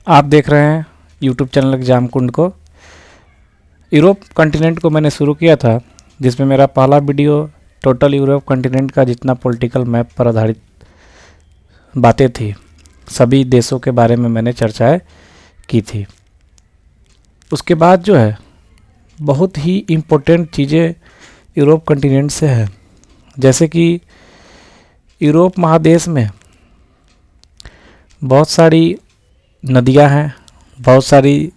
आप देख रहे हैं यूट्यूब चैनल एग्जाम कुंड को। यूरोप कॉन्टिनेंट को मैंने शुरू किया था, जिसमें मेरा पहला वीडियो टोटल यूरोप कॉन्टिनेंट का जितना पॉलिटिकल मैप पर आधारित बातें थी, सभी देशों के बारे में मैंने चर्चाएं की थी। उसके बाद जो है बहुत ही इम्पोर्टेंट चीज़ें यूरोप कॉन्टिनेंट से है, जैसे कि यूरोप महादेश में बहुत सारी नदियां हैं, बहुत सारी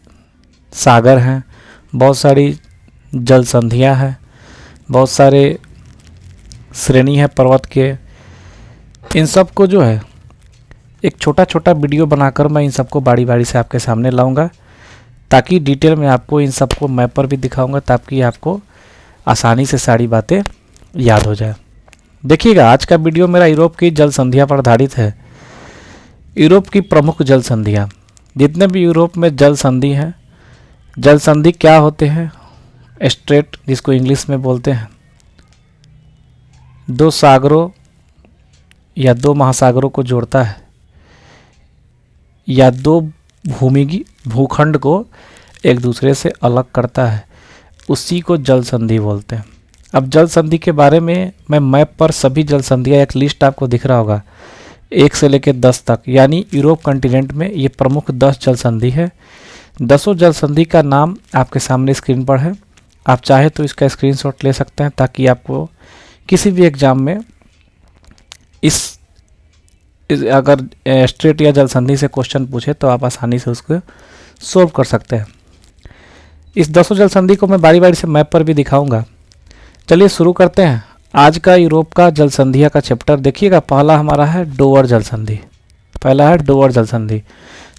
सागर हैं, बहुत सारी जल संधियां हैं, बहुत सारे श्रेणी है पर्वत के। इन सब को जो है एक छोटा छोटा वीडियो बनाकर मैं इन सबको बारी बारी से आपके सामने लाऊंगा, ताकि डिटेल में आपको इन सबको मैप पर भी दिखाऊंगा, ताकि आपको आसानी से सारी बातें याद हो जाए। देखिएगा, आज का वीडियो मेरा यूरोप की जल संधियाँ पर आधारित है। यूरोप की प्रमुख जल संधियाँ, जितने भी यूरोप में जल संधि हैं, जल संधि क्या होते हैं? स्ट्रेट, जिसको इंग्लिश में बोलते हैं, दो सागरों या दो महासागरों को जोड़ता है, या दो भूखंड को एक दूसरे से अलग करता है, उसी को जल संधि बोलते हैं। अब जल संधि के बारे में मैं मैप पर सभी जल संधियाँ, एक लिस्ट आपको दिख रहा होगा 1 से लेकर 10 तक, यानी यूरोप कॉन्टिनेंट में ये प्रमुख 10 जल संधि है। 10 जल संधि का नाम आपके सामने स्क्रीन पर है। आप चाहे तो इसका स्क्रीनशॉट ले सकते हैं, ताकि आपको किसी भी एग्जाम में इस अगर स्ट्रेट या जल संधि से क्वेश्चन पूछे तो आप आसानी से उसको सोल्व कर सकते हैं। इस 10 जल संधि को मैं बारी बारी से मैप पर भी दिखाऊंगा। चलिए शुरू करते हैं आज का यूरोप का जल संधियाँ का चैप्टर। देखिएगा, पहला हमारा है डोवर जल संधि। पहला है डोवर जल संधि,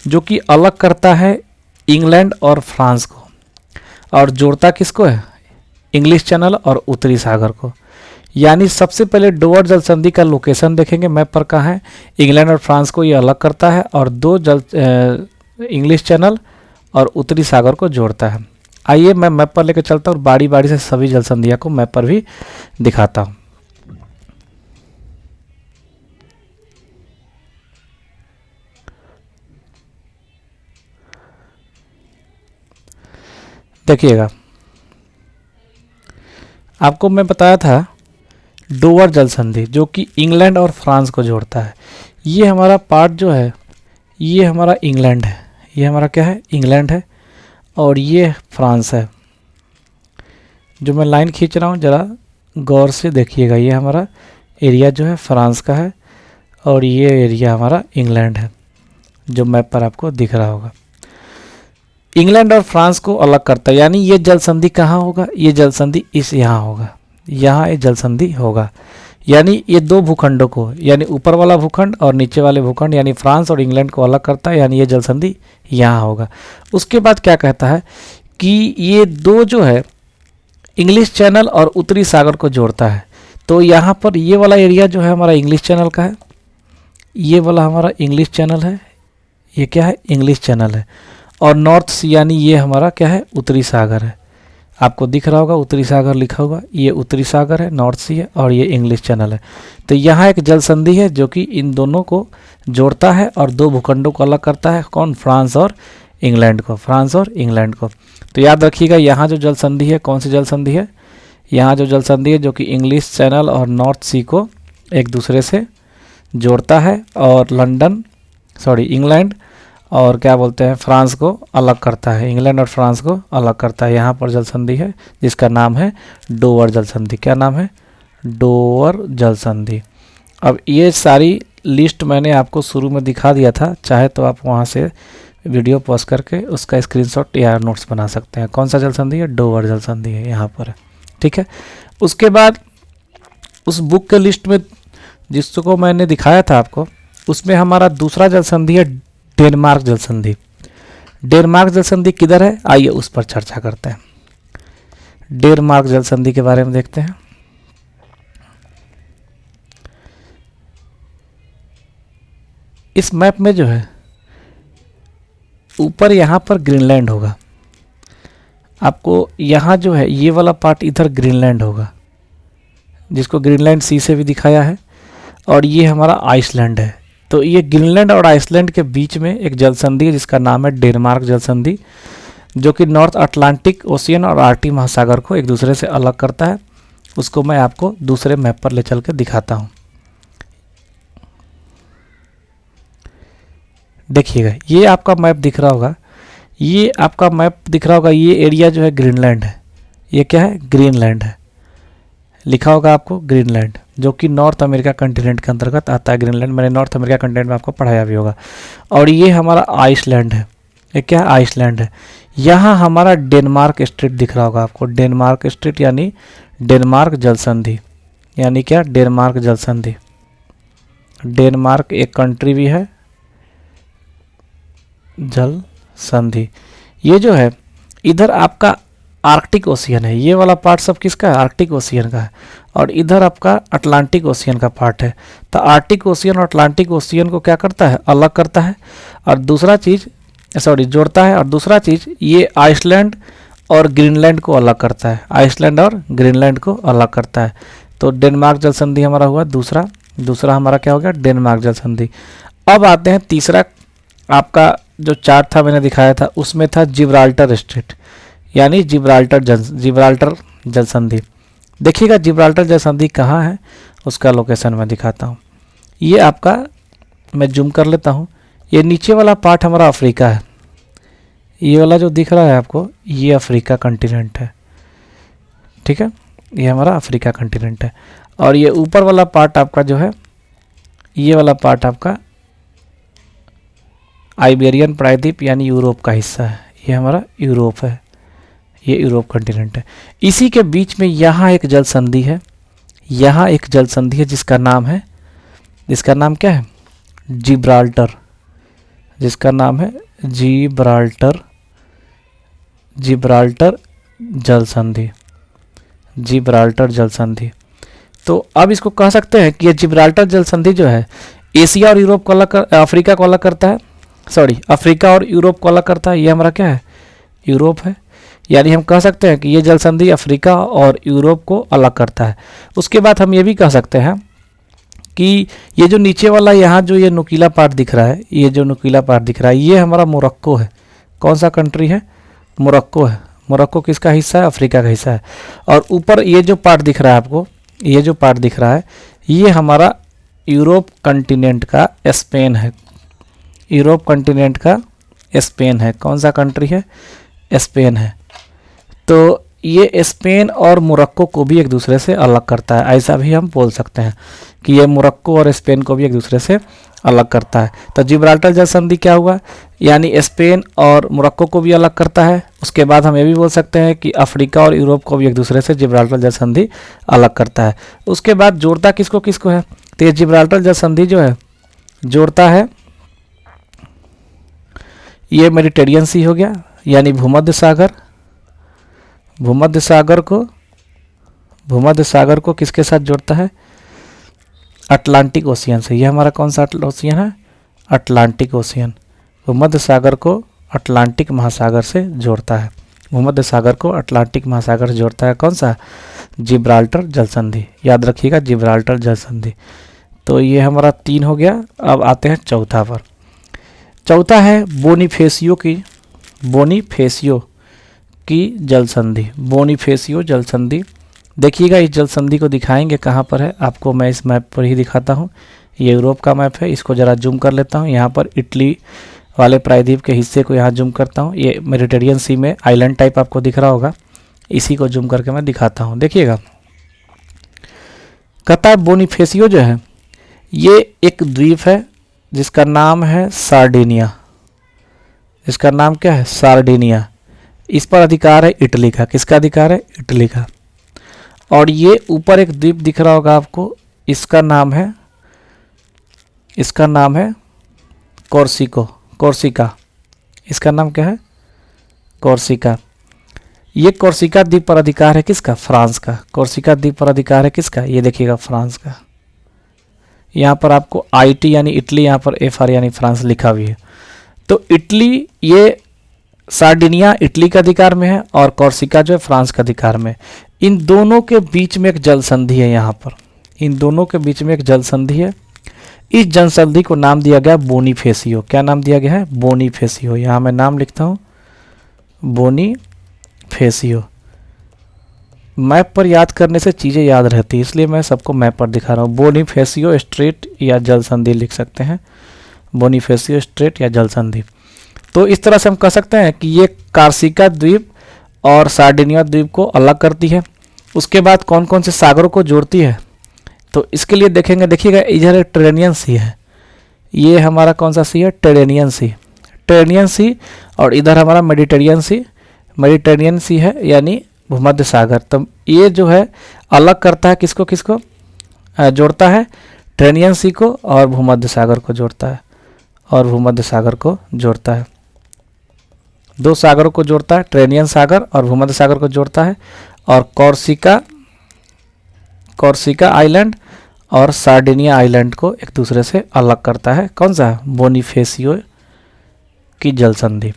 जो कि अलग करता है इंग्लैंड और फ्रांस को, और जोड़ता किसको है? इंग्लिश चैनल और उत्तरी सागर को। यानी सबसे पहले डोवर जल संधि का लोकेशन देखेंगे मैप पर कहाँ है। इंग्लैंड और फ्रांस को ये अलग करता है और दो इंग्लिश चैनल और उत्तरी सागर को जोड़ता है। आइए मैं मैप पर लेकर चलता हूँ और बारी बारी से सभी जल संधियाँ को मैप पर भी दिखाता हूँ। देखिएगा, आपको मैं बताया था डोवर जल संधि, जो कि इंग्लैंड और फ्रांस को जोड़ता है। ये हमारा पार्ट जो है, ये हमारा इंग्लैंड है, ये हमारा क्या है? इंग्लैंड है, और ये फ्रांस है। जो मैं लाइन खींच रहा हूँ, ज़रा गौर से देखिएगा। ये हमारा एरिया जो है फ्रांस का है, और ये एरिया हमारा इंग्लैंड है, जो मैप पर आपको दिख रहा होगा। इंग्लैंड और फ्रांस को अलग करता है, यानी ये जल संधि कहाँ होगा? ये जल संधि इस यहाँ होगा, यहाँ ये जल संधि होगा। यानी ये दो भूखंडों को, यानी ऊपर वाला भूखंड और नीचे वाले भूखंड, यानी फ्रांस और इंग्लैंड को अलग करता है, यानी ये जल संधि यहाँ होगा। उसके बाद क्या कहता है कि ये दो जो है इंग्लिश चैनल और उत्तरी सागर को जोड़ता है। तो यहाँ पर ये वाला एरिया जो है हमारा इंग्लिश चैनल का है, ये वाला हमारा इंग्लिश चैनल है, ये क्या है? इंग्लिश चैनल है। और नॉर्थ सी, यानी ये हमारा क्या है? उत्तरी सागर है। आपको दिख रहा होगा उत्तरी सागर लिखा होगा, ये उत्तरी सागर है, नॉर्थ सी है, और ये इंग्लिश चैनल है। तो यहाँ एक जल संधि है जो कि इन दोनों को जोड़ता है और दो भूखंडों को अलग करता है। कौन? फ्रांस और इंग्लैंड को, फ्रांस और इंग्लैंड को। तो याद रखिएगा, यहाँ जो जल संधि है, कौन सी जल संधि है? यहाँ जो जल संधि है जो कि इंग्लिश चैनल और नॉर्थ सी को एक दूसरे से जोड़ता है, और इंग्लैंड और क्या बोलते हैं, फ्रांस को अलग करता है। इंग्लैंड और फ्रांस को अलग करता है। यहाँ पर जल संधि है जिसका नाम है डोवर जल संधि। क्या नाम है? डोवर जल संधि। अब ये सारी लिस्ट मैंने आपको शुरू में दिखा दिया था, चाहे तो आप वहाँ से वीडियो पॉज करके उसका स्क्रीनशॉट या नोट्स बना सकते हैं। कौन सा जल संधि है? डोवर जल संधि है, यहाँ पर है। ठीक है। उसके बाद उस बुक के लिस्ट में जिसको मैंने दिखाया था आपको, उसमें हमारा दूसरा जल संधि है डेनमार्क जल संधि। डेनमार्क जल संधि किधर है? आइए उस पर चर्चा करते हैं। डेनमार्क जल संधि के बारे में देखते हैं। इस मैप में जो है ऊपर यहाँ पर ग्रीनलैंड होगा। आपको यहाँ जो है ये वाला पार्ट इधर ग्रीनलैंड होगा, जिसको ग्रीनलैंड सी से भी दिखाया है, और ये हमारा आइसलैंड है। तो ये ग्रीनलैंड और आइसलैंड के बीच में एक जल संधि है जिसका नाम है डेनमार्क जल संधि, जो कि नॉर्थ अटलांटिक ओशियन और आर्कटिक महासागर को एक दूसरे से अलग करता है। उसको मैं आपको दूसरे मैप पर ले चल के दिखाता हूँ। देखिएगा, ये आपका मैप दिख रहा होगा, ये आपका मैप दिख रहा होगा, ये एरिया जो है ग्रीनलैंड है। ये क्या है? ग्रीनलैंड है, लिखा होगा आपको ग्रीनलैंड, जो कि नॉर्थ अमेरिका कंटिनेंट के अंतर्गत आता है। ग्रीनलैंड मैंने नॉर्थ अमेरिका कंटिनेंट में आपको पढ़ाया भी होगा। और ये हमारा आइसलैंड है। ये क्या है? आइसलैंड है। यहाँ हमारा डेनमार्क स्ट्रेट दिख रहा होगा आपको, डेनमार्क स्ट्रेट यानी डेनमार्क जल संधि, यानी क्या? डेनमार्क जल संधि। डेनमार्क एक कंट्री भी है, जल संधि। ये जो है इधर आपका आर्कटिक ओशियन है, ये वाला पार्ट सब किसका है? आर्कटिक ओशियन का है। और इधर आपका अटलांटिक ओशियन का पार्ट है। तो आर्कटिक ओशियन और अटलांटिक ओशियन को क्या करता है? अलग करता है। और दूसरा चीज़ जोड़ता है। और दूसरा चीज़ ये आइसलैंड और ग्रीनलैंड को अलग करता है, आइसलैंड और ग्रीनलैंड को अलग करता है। तो डेनमार्क जल संधि हमारा हुआ दूसरा हमारा क्या हो गया? डेनमार्क जल संधि। अब आते हैं तीसरा। आपका जो चार्ट था मैंने दिखाया था, उसमें था जिब्राल्टर स्ट्रेट, यानी जिब्राल्टर जल संधि। देखिएगा जिब्राल्टर जल संधि कहाँ है, उसका लोकेशन मैं दिखाता हूँ। ये आपका, मैं जूम कर लेता हूँ, ये नीचे वाला पार्ट हमारा अफ्रीका है। ये वाला जो दिख रहा है आपको, ये अफ्रीका कंटिनेंट है, ठीक है, ये हमारा अफ्रीका कंटिनेंट है। और ये ऊपर वाला पार्ट आपका जो है, ये वाला पार्ट आपका आइबेरियन प्रायद्वीप यानी यूरोप का हिस्सा है। ये हमारा यूरोप है, ये यूरोप कंटिनेंट है। इसी के बीच में यहाँ एक जल संधि है, यहाँ एक जल संधि है जिसका नाम है, जिसका नाम क्या है? जिब्राल्टर, जिसका नाम है जिब्राल्टर जल संधि, जिब्राल्टर जल संधि। तो अब इसको कह सकते हैं कि ये जिब्राल्टर जल संधि जो है एशिया और यूरोप को अलग अफ्रीका को अलग करता है, अफ्रीका और यूरोप को अलग करता है। ये हमारा क्या है? यूरोप है। यानी हम कह सकते हैं कि ये जल संधि अफ्रीका और यूरोप को अलग करता है। उसके बाद हम ये भी कह सकते हैं कि ये जो नीचे वाला यहाँ जो ये नुकीला पार्ट दिख रहा है, ये जो नुकीला पार्ट दिख रहा है, ये हमारा मोरक्को है। कौन सा कंट्री है? मोरक्को है। मोरक्को किसका हिस्सा है? अफ्रीका का हिस्सा है। और ऊपर ये जो पार्ट दिख रहा है आपको, ये जो पार्ट दिख रहा है, ये हमारा यूरोप कंटिनेंट का स्पेन है। यूरोप कंटिनेंट का स्पेन है। कौन सा कंट्री है? स्पेन है। तो ये स्पेन और मोरक्को को भी एक दूसरे से अलग करता है, ऐसा भी हम बोल सकते हैं कि ये मोरक्को और स्पेन को भी एक दूसरे से अलग करता है। तो जिब्राल्टर जल संधि क्या हुआ? यानी स्पेन और मोरक्को को भी अलग करता है। उसके बाद हम ये भी बोल सकते हैं कि अफ्रीका और यूरोप को भी एक दूसरे से जिब्राल्टर जल संधि अलग करता है। उसके बाद जोड़ता किसको किसको है? तो ये जिब्राल्टर जल संधि जो है जोड़ता है, ये मेडिटेरियन सी हो गया, यानी भूमध्य सागर, भूमध्य सागर को किसके साथ जोड़ता है? अटलांटिक ओशियन से। ये हमारा कौन सा ओशियन है? Atlantic ocean. भूमध्य सागर को अटलांटिक महासागर से जोड़ता है। भूमध्य सागर को अटलांटिक महासागर से जोड़ता है कौन सा? जिब्राल्टर जल संधि। याद रखिएगा, जिब्राल्टर जल संधि। तो ये हमारा 3 हो गया। अब आते हैं चौथा पर। चौथा है बोनीफेसियो की जल संधि। बोनीफेसियो जल संधि। देखिएगा इस जल संधि को दिखाएंगे कहाँ पर है, आपको मैं इस मैप पर ही दिखाता हूँ। ये यूरोप का मैप है, इसको ज़रा जूम कर लेता हूँ। यहाँ पर इटली वाले प्रायद्वीप के हिस्से को यहाँ जूम करता हूँ। ये मेडिटेरियन सी में आइलैंड टाइप आपको दिख रहा होगा, इसी को जूम करके मैं दिखाता हूँ। देखिएगा, कहता है बोनीफेसियो जो है ये एक द्वीप है जिसका नाम है सार्डिनिया। इसका नाम क्या है? सार्डिनिया। इस पर अधिकार है इटली का। किसका अधिकार है? इटली का। और ये ऊपर एक द्वीप दिख रहा होगा आपको, इसका नाम है कोर्सिका। इसका नाम क्या है? कोर्सिका। ये कोर्सिका द्वीप पर अधिकार है किसका? फ्रांस का। कोर्सिका द्वीप पर अधिकार है किसका? ये देखिएगा, फ्रांस का। यहाँ पर आपको IT यानी इटली, यहाँ पर FR यानी फ्रांस लिखा हुआ है। तो इटली, ये सार्डिनिया इटली का अधिकार में है और कोर्सिका जो है फ्रांस का अधिकार में। इन दोनों के बीच में एक जल संधि है। यहाँ पर इन दोनों के बीच में एक जल संधि है। इस जल संधि को नाम दिया गया बोनीफेसियो। क्या नाम दिया गया है? बोनीफेसियो। यहाँ मैं नाम लिखता हूँ बोनीफेसियो। मैप पर याद करने से चीज़ें याद रहती है, इसलिए मैं सबको मैप पर दिखा रहा हूँ। बोनीफेसियो स्ट्रेट या जल संधि लिख सकते हैं, बोनीफेसियो स्ट्रेट या जल संधि। तो इस तरह से हम कह सकते हैं कि ये कार्सिका द्वीप और सार्डिनिया द्वीप को अलग करती है। उसके बाद कौन कौन से सागरों को जोड़ती है, तो इसके लिए देखेंगे। देखिएगा इधर एक टेरेनियन सी है, ये हमारा कौन सा सी है? टेरेनियन सी। टेरेनियन सी और इधर हमारा मेडिटेरियन सी है, यानी भूमध्य सागर। तो ये जो है अलग करता है किसको किसको जोड़ता है? टेरेनियन सी को और भूमध्य सागर को जोड़ता है, और भूमध्य सागर को जोड़ता है। दो सागरों को जोड़ता है, टेरेनियन सागर और भूमध्य सागर को जोड़ता है। और कॉर्सिका आइलैंड और सार्डिनिया आइलैंड को एक दूसरे से अलग करता है। कौन सा? बोनीफेसियो की जल संधि।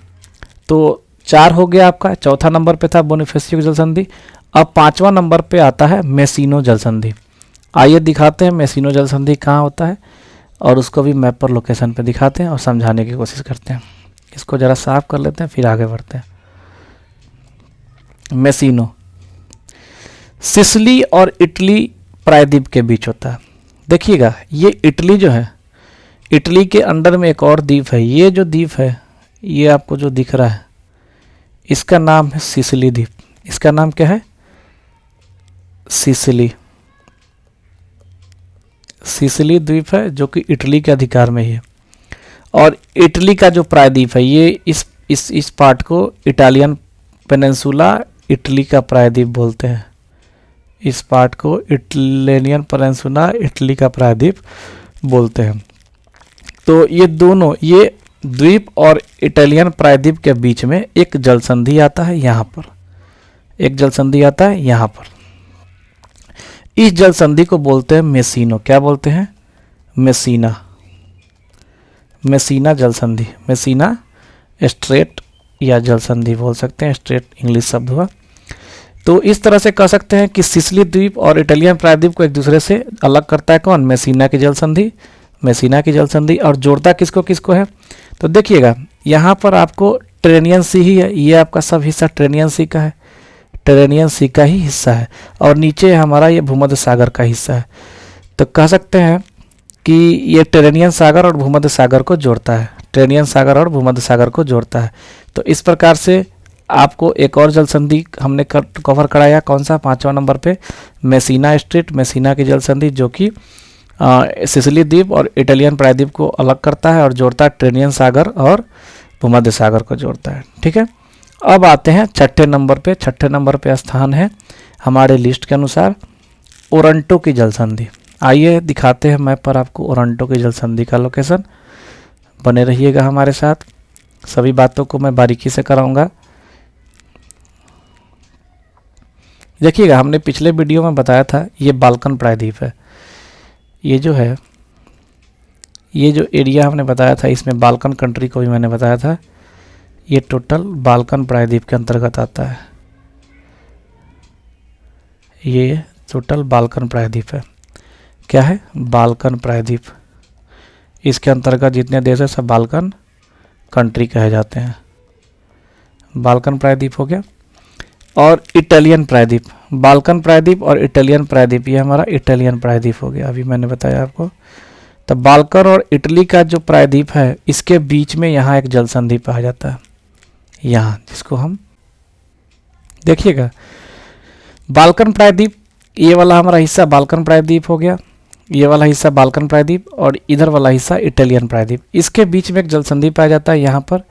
तो 4 हो गया आपका। चौथा नंबर पे था बोनीफेसियो की जल संधि। अब 5वां नंबर पे आता है मेसिनो जल संधि। आइए दिखाते हैं मेसिनो जल संधि कहाँ होता है, और उसको भी मैप पर लोकेशन पे दिखाते हैं और समझाने की कोशिश करते हैं। इसको ज़रा साफ कर लेते हैं, फिर आगे बढ़ते हैं। मेसिनो सिसिली और इटली प्रायद्वीप के बीच होता है। देखिएगा ये इटली जो है, इटली के अंडर में एक और द्वीप है। ये जो द्वीप है, ये आपको जो दिख रहा है, इसका नाम है सिसिली द्वीप। इसका नाम क्या है? सिसिली द्वीप है, जो कि इटली के अधिकार में ही है। और इटली का जो प्रायद्वीप है, ये इस पार्ट को इटालियन पेनिनसुला इटली का प्रायद्वीप बोलते हैं। इस पार्ट को इटालियन पेनिनसुला इटली का प्रायद्वीप बोलते हैं। तो ये दोनों, ये द्वीप और इटालियन प्रायद्वीप के बीच में एक जल संधि आता है। यहाँ पर एक जल संधि आता है, यहाँ पर। इस जल संधि को बोलते हैं मेसिनो। क्या बोलते हैं? मेसिना जल संधि, मेसिना स्ट्रेट या जल संधि बोल सकते हैं। स्ट्रेट इंग्लिश शब्द हुआ। तो इस तरह से कह सकते हैं कि सिसिली द्वीप और इटालियन प्रायद्वीप को एक दूसरे से अलग करता है कौन? मेसिना की जल संधि। मेसिना की जल संधि। और जोड़ता किसको किसको है? तो देखिएगा यहाँ पर आपको टेरेनियन सी ही है, ये आपका सब हिस्सा टेरेनियन सी का है, टेरेनियन सी का ही हिस्सा है। और नीचे हमारा ये भूमध्य सागर का हिस्सा है। तो कह सकते हैं कि ये टेरेनियन सागर और भूमध्य सागर को जोड़ता है, टेरेनियन सागर और भूमध्य सागर को जोड़ता है। तो इस प्रकार से आपको एक और जल संधि हमने कवर कराया। कौन सा? 5वां नंबर पे मेसिना स्ट्रेट, मेसिना की जल संधि, जो कि सिसिली द्वीप और इटालियन प्रायद्वीप को अलग करता है और जोड़ता है टेरेनियन सागर और भूमध्य सागर को जोड़ता है। ठीक है। अब आते हैं 6ठे नंबर पे। 6ठे नंबर पे स्थान है हमारे लिस्ट के अनुसार ओरंटो की जल संधि। आइए दिखाते हैं मैप पर आपको ओरंटो की जल संधि का लोकेशन। बने रहिएगा हमारे साथ, सभी बातों को मैं बारीकी से कराऊंगा। देखिएगा हमने पिछले वीडियो में बताया था, ये बाल्कन प्रायद्वीप है। ये जो है, ये जो एरिया हमने बताया था, इसमें बाल्कन कंट्री को भी मैंने बताया था। ये टोटल बाल्कन प्रायद्वीप के अंतर्गत आता है। ये टोटल बाल्कन प्रायद्वीप है। क्या है? बाल्कन प्रायद्वीप। इसके अंतर्गत जितने देश है सब बाल्कन कंट्री कहे जाते हैं। बाल्कन प्रायद्वीप हो गया। और इटालियन प्रायद्वीप, बाल्कन प्रायद्वीप और इटालियन प्रायद्वीप, ये हमारा इटालियन प्रायद्वीप हो गया। अभी मैंने बताया आपको। तो बाल्कन और इटली का जो प्रायद्वीप है, इसके बीच में यहाँ एक जल संधि पाया जाता है, यहाँ, जिसको हम देखिएगा बाल्कन प्रायद्वीप। ये वाला हमारा हिस्सा बाल्कन प्रायद्वीप हो गया, ये वाला हिस्सा बाल्कन प्रायद्वीप, और इधर वाला हिस्सा इटालियन प्रायद्वीप। इसके बीच में एक जल संधि पाया जाता है यहाँ पर।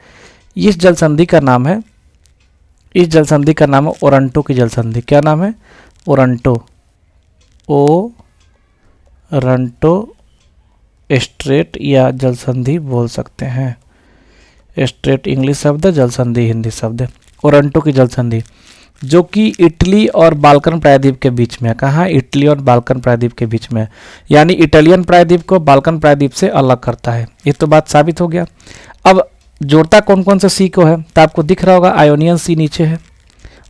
इस जल संधि का नाम है, इस जल संधि का नाम है ओरंटो की जल संधि। क्या नाम है? ओरंटो, ओरंटो स्ट्रेट या जल संधि बोल सकते हैं। स्ट्रेट इंग्लिश शब्द है, जल संधि हिंदी शब्द है। ओरंटो की जल संधि जो कि इटली और बाल्कन प्रायद्वीप के बीच में है। कहाँ? इटली और बाल्कन प्रायद्वीप के बीच में, यानी इटालियन प्रायद्वीप को बाल्कन प्रायद्वीप से अलग करता है। ये तो बात साबित हो गया। अब जोड़ता कौन कौन से सी को है? तो आपको दिख रहा होगा आयोनियन सी नीचे है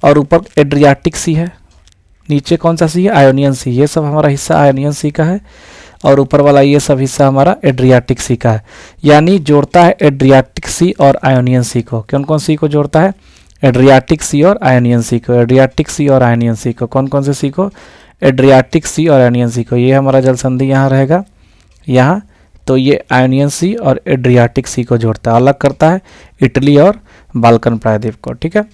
और ऊपर एड्रियाटिक सी है। नीचे कौन सा सी है? आयोनियन सी। ये सब हमारा हिस्सा आयोनियन सी का है। और ऊपर वाला ये सब हिस्सा हमारा एड्रियाटिक सी का है, यानी जोड़ता है एड्रियाटिक सी और आयोनियन सी को। कौन कौन सी को जोड़ता है? एड्रियाटिक सी और आयोनियन सी को। एड्रियाटिक सी और आयोनियन सी को, कौन कौन से सी को? एड्रियाटिक सी और आयोनियन सी को। ये हमारा जल संधि यहाँ रहेगा, यहाँ, तो ये आयोनियन सी और एड्रियाटिक सी को जोड़ता है, अलग करता है इटली और बाल्कन प्रायद्वीप को। ठीक है,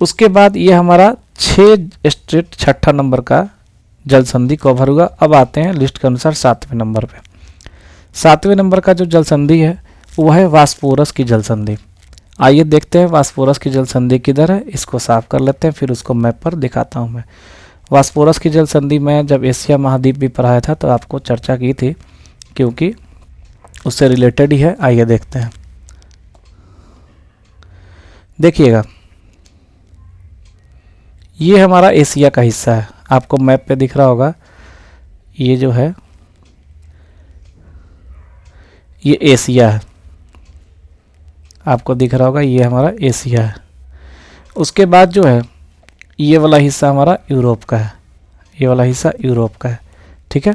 उसके बाद ये हमारा 6 स्ट्रेट 6ठा नंबर का जल संधि कवर हुआ। अब आते हैं लिस्ट के अनुसार 7वें नंबर पे। 7वें नंबर का जो जल संधि है वो है वास्पोरस की जल संधि। आइए देखते हैं वास्पोरस की जल संधि किधर है, इसको साफ कर लेते हैं, फिर उसको मैप पर दिखाता हूँ मैं। वास्पोरस की जल संधि मैं जब एशिया महाद्वीप भी पढ़ाया था तो आपको चर्चा की थी, क्योंकि उससे रिलेटेड ही है। आइए देखते हैं, देखिएगा ये हमारा एशिया का हिस्सा है, आपको मैप पे दिख रहा होगा। ये जो है ये एशिया है, आपको दिख रहा होगा, ये हमारा एशिया है। उसके बाद जो है ये वाला हिस्सा हमारा यूरोप का है, ये वाला हिस्सा यूरोप का है। ठीक है,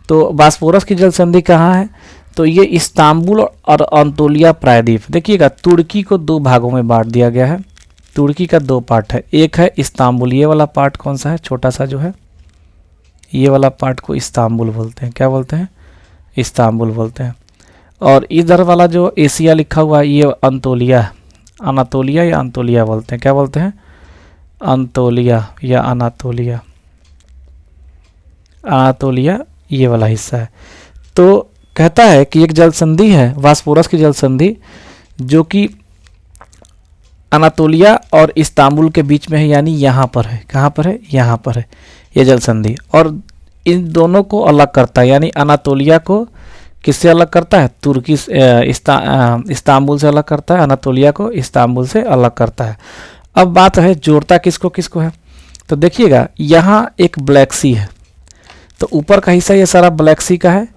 तो बास्पोरस की जल संधि कहाँ है? तो ये इस्तांबुल और अंतोलिया प्रायद्वीप। देखिएगा तुर्की को 2 भागों में बांट दिया गया है। तुर्की का 2 पार्ट है, एक है इस्तांबुल, ये वाला पार्ट कौन सा है? छोटा सा जो है, ये वाला पार्ट को इस्तांबुल बोलते हैं। क्या बोलते हैं? इस्तांबुल बोलते हैं। और इधर वाला जो एशिया लिखा हुआ है ये अंतोलिया है, अनातोलिया या अंतोलिया बोलते हैं। क्या बोलते हैं? अंतोलिया या अनातोलिया, अनातोलिया ये वाला हिस्सा है। तो कहता है कि एक जल संधि है वास्पोरस की जल संधि, जो कि अनातोलिया और इस्तांबुल के बीच में है, यानी यहाँ पर है। कहाँ पर है? यहाँ पर है ये जल संधि। और इन दोनों को अलग करता है, यानी अनातोलिया को किससे अलग करता है? तुर्की इस्तांबुल से अलग करता है, अनातोलिया को इस्तांबुल से अलग करता है। अब बात है जोड़ता किसको किसको है। तो देखिएगा यहाँ एक ब्लैक सी है, तो ऊपर का हिस्सा ये सारा ब्लैक सी का है,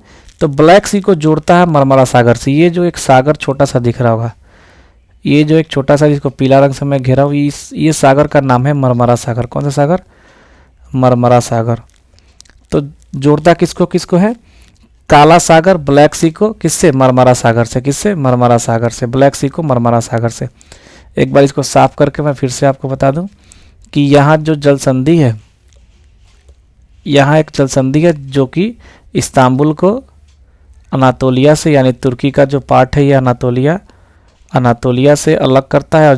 तो ब्लैक सी को जोड़ता है मरमरा सागर से। ये जो एक सागर छोटा सा दिख रहा होगा, ये जो एक छोटा सा जिसको पीला रंग से मैं घेरा हूँ, ये सागर का नाम है मरमरा सागर। कौन सा सागर? मरमरा सागर। तो जोड़ता किसको किसको है? काला सागर ब्लैक सी को किससे? मरमरा सागर से। किससे? मरमरा सागर से। ब्लैक सी को मरमरा सागर से। एक बार इसको साफ करके मैं फिर से आपको बता दूं कि यहाँ जो जल संधि है, यहाँ एक जल संधि है जो कि इस्तांबुल को अनातोलिया से, यानी तुर्की का जो पार्ट है ये अनातोलिया से अलग करता है और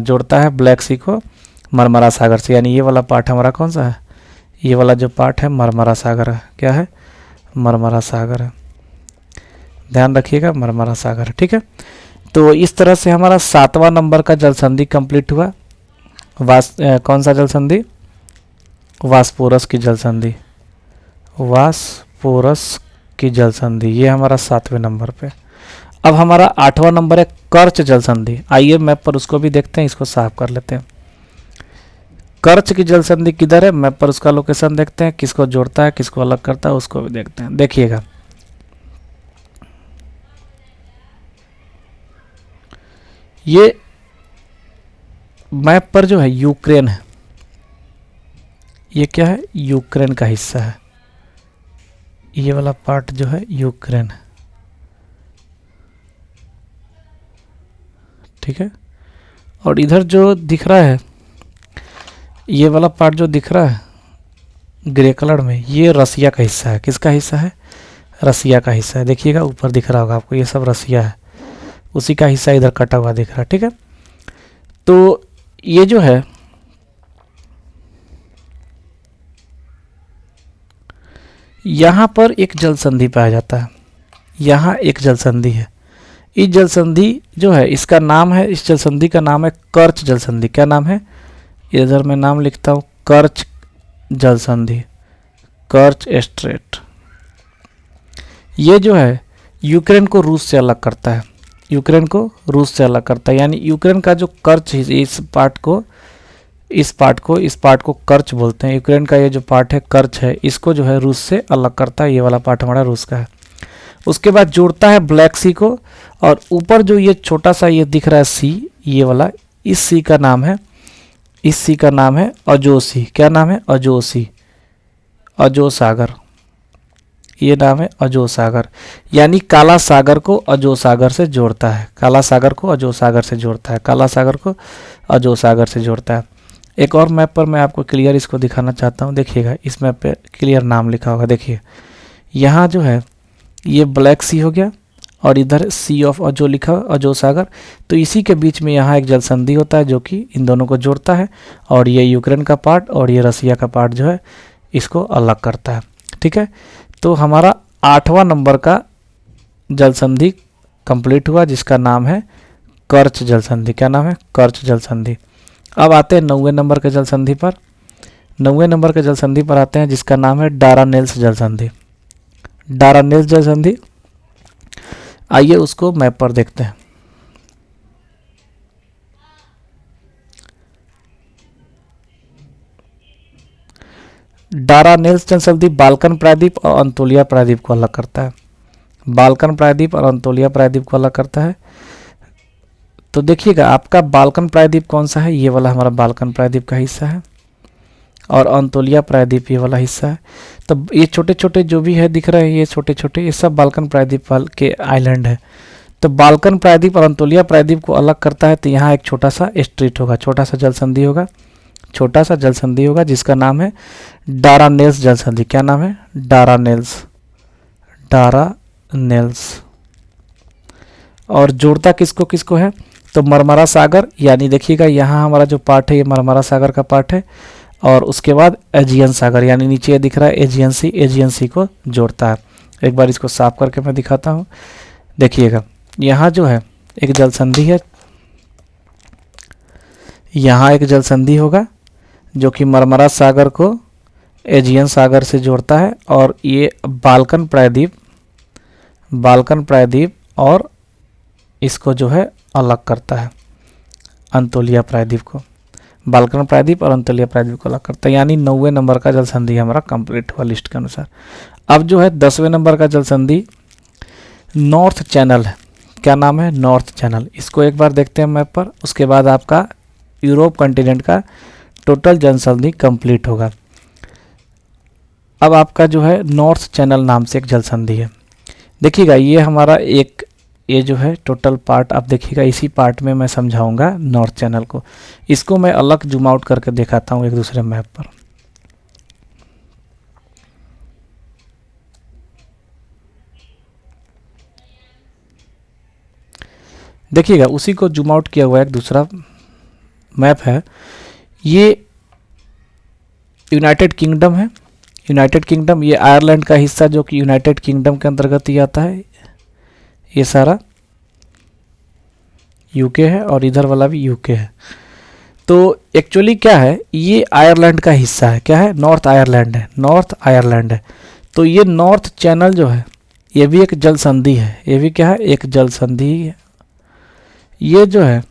जोड़ता है ब्लैक सी को मरमरा सागर से। यानी ये वाला पार्ट हमारा कौन सा है? ये वाला जो पार्ट है मरमरा सागर है। क्या है? मरमरा सागर है, ध्यान रखिएगा, मरमरा सागर है। ठीक है, तो इस तरह से हमारा 7वां नंबर का जल संधि कंप्लीट हुआ। कौन सा जल संधि? वास्पोरस की जल संधि। वास्पोरस की जल संधि ये हमारा 7वें नंबर पे। अब हमारा 8वां नंबर है कर्च जल संधि। आइए मैप पर उसको भी देखते हैं, इसको साफ कर लेते हैं। कर्च की जल संधि किधर है? मैप पर उसका लोकेशन देखते हैं, किसको जोड़ता है किसको अलग करता है उसको भी देखते हैं। देखिएगा ये मैप पर जो है यूक्रेन है, ये क्या है? यूक्रेन का हिस्सा है। ये वाला पार्ट जो है यूक्रेन है। ठीक है, और इधर जो दिख रहा है, ये वाला पार्ट जो दिख रहा है ग्रे कलर में, ये रसिया का हिस्सा है। किसका हिस्सा है? रसिया का हिस्सा है। देखिएगा ऊपर दिख रहा होगा आपको, ये सब रसिया है, उसी का हिस्सा इधर कटा हुआ दिख रहा है। ठीक है, तो ये जो है यहाँ पर एक जल संधि पाया जाता है, यहाँ एक जल संधि है। इस जल संधि जो है इसका नाम है, इस जल संधि का नाम है कर्च जल संधि। क्या नाम है? इधर मैं नाम लिखता हूँ, कर्च जल संधि, कर्च स्ट्रेट। ये जो है यूक्रेन को रूस से अलग करता है, यूक्रेन को रूस से अलग करता है। यानी यूक्रेन का जो कर्च है, इस पार्ट को कर्च बोलते हैं। यूक्रेन का ये जो पार्ट है कर्च है, इसको जो है रूस से अलग करता है। ये वाला पार्ट हमारा रूस का है। उसके बाद जोड़ता है ब्लैक सी को, और ऊपर जो ये छोटा सा ये दिख रहा है सी, ये वाला, इस सी का नाम है, इस सी का नाम है अजो सी। क्या नाम है? अजो सी, अजो सागर। ये नाम है अजो सागर, यानी काला सागर को अजो सागर से जोड़ता है, काला सागर को अजो सागर से जोड़ता है, काला सागर को अजो सागर से जोड़ता है। एक और मैप पर मैं आपको क्लियर इसको दिखाना चाहता हूँ, देखिएगा इस मैप पे क्लियर नाम लिखा होगा, देखिए यहाँ जो है ये ब्लैक सी हो गया और इधर सी ऑफ अजो लिखा हुआ, अजो सागर। तो इसी के बीच में यहाँ एक जल संधि होता है जो कि इन दोनों को जोड़ता है, और ये यूक्रेन का पार्ट और ये रसिया का पार्ट जो है इसको अलग करता है। ठीक है, तो हमारा 8वां नंबर का जल संधि कंप्लीट हुआ जिसका नाम है कर्च जल संधि। क्या नाम है? कर्च जल संधि। अब आते हैं 9वें नंबर के जल संधि पर। 9वें नंबर के जल संधि पर आते हैं जिसका नाम है डारानेल्स जल संधि। डारानेल्स जल संधि, आइए उसको मैप पर देखते हैं। डारानेल्स जल संधि बाल्कन प्रायद्वीप और अंतोलिया प्रायद्वीप को अलग करता है। बाल्कन प्रायद्वीप और अंतोलिया प्रायद्वीप को अलग करता है। तो देखिएगा आपका बाल्कन प्रायद्वीप कौन सा है? ये वाला हमारा बाल्कन प्रायद्वीप का हिस्सा है, और अंतोलिया प्रायद्वीप ये वाला हिस्सा है। तो ये छोटे छोटे जो भी है दिख रहे हैं, ये छोटे छोटे, ये सब बाल्कन प्रायद्वीप के आइलैंड है। तो बाल्कन प्रायद्वीप और अंतोलिया प्रायद्वीप को अलग करता है। तो यहाँ एक छोटा सा स्ट्रीट होगा, छोटा सा जल संधि होगा, छोटा सा जल संधि होगा जिसका नाम है डारानेल्स जल संधि। क्या नाम है? डारानेल्स, डारानेल्स। और जोड़ता किसको किसको है? तो मरमरा सागर, यानी देखिएगा यहाँ हमारा जो पार्ट है ये मरमरा सागर का पार्ट है, और उसके बाद एजियन सागर, यानी नीचे दिख रहा है एजियन सी, एजियन सी को जोड़ता है। एक बार इसको साफ करके मैं दिखाता हूँ। देखिएगा यहाँ जो है एक जल संधि है, यहाँ एक जल संधि होगा जो कि मरमरा सागर को एजियन सागर से जोड़ता है, और ये बाल्कन प्रायद्वीप, बाल्कन प्रायद्वीप और इसको जो है अलग करता है, अंतोलिया प्रायद्वीप को। बाल्कन प्रायद्वीप और अंतोलिया प्रायद्वीप को अलग करता है, यानी 9वें नंबर का जल संधि हमारा कंप्लीट हुआ लिस्ट के अनुसार। अब जो है 10वें नंबर का जल संधि नॉर्थ चैनल है। क्या नाम है? North channel. इसको एक बार देखते हैं मैप पर, उसके बाद आपका यूरोप कंटिनेंट का टोटल जल संधि कंप्लीट होगा। अब आपका जो है नॉर्थ चैनल नाम से एक जल संधि है। देखिएगा ये हमारा एक, ये जो है टोटल पार्ट आप देखिएगा, इसी पार्ट में मैं समझाऊंगा नॉर्थ चैनल को। इसको मैं अलग जूम आउट करके दिखाता हूँ एक दूसरे मैप पर। देखिएगा उसी को जूम आउट किया हुआ एक दूसरा मैप है। ये यूनाइटेड किंगडम है, यूनाइटेड किंगडम। ये आयरलैंड का हिस्सा जो कि यूनाइटेड किंगडम के अंतर्गत ही आता है। ये सारा यूके है और इधर वाला भी यूके है। तो एक्चुअली क्या है, ये आयरलैंड का हिस्सा है। क्या है? नॉर्थ आयरलैंड है, नॉर्थ आयरलैंड है। तो ये नॉर्थ चैनल जो है ये भी एक जल संधि है। ये भी क्या है? एक जल संधि है। ये जो है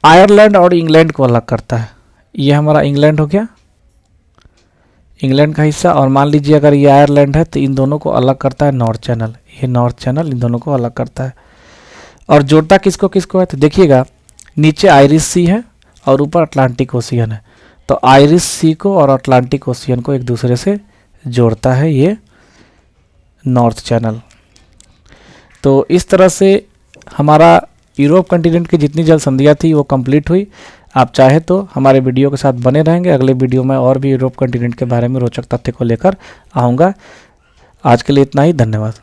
आयरलैंड और इंग्लैंड को अलग करता है। ये हमारा इंग्लैंड हो गया, इंग्लैंड का हिस्सा, और मान लीजिए अगर ये आयरलैंड है तो इन दोनों को अलग करता है नॉर्थ चैनल। ये नॉर्थ चैनल इन दोनों को अलग करता है। और जोड़ता किसको किसको है? तो देखिएगा नीचे आयरिश सी है और ऊपर अटलांटिक ओशियन है। तो आयरिश सी को और अटलांटिक ओशियन को एक दूसरे से जोड़ता है ये नॉर्थ चैनल। तो इस तरह से हमारा यूरोप कंटिनेंट की जितनी जल संधियाँ थी वो कंप्लीट हुई। आप चाहे तो हमारे वीडियो के साथ बने रहेंगे। अगले वीडियो में और भी यूरोप कंटिनेंट के बारे में रोचक तथ्य को लेकर आऊँगा। आज के लिए इतना ही, धन्यवाद।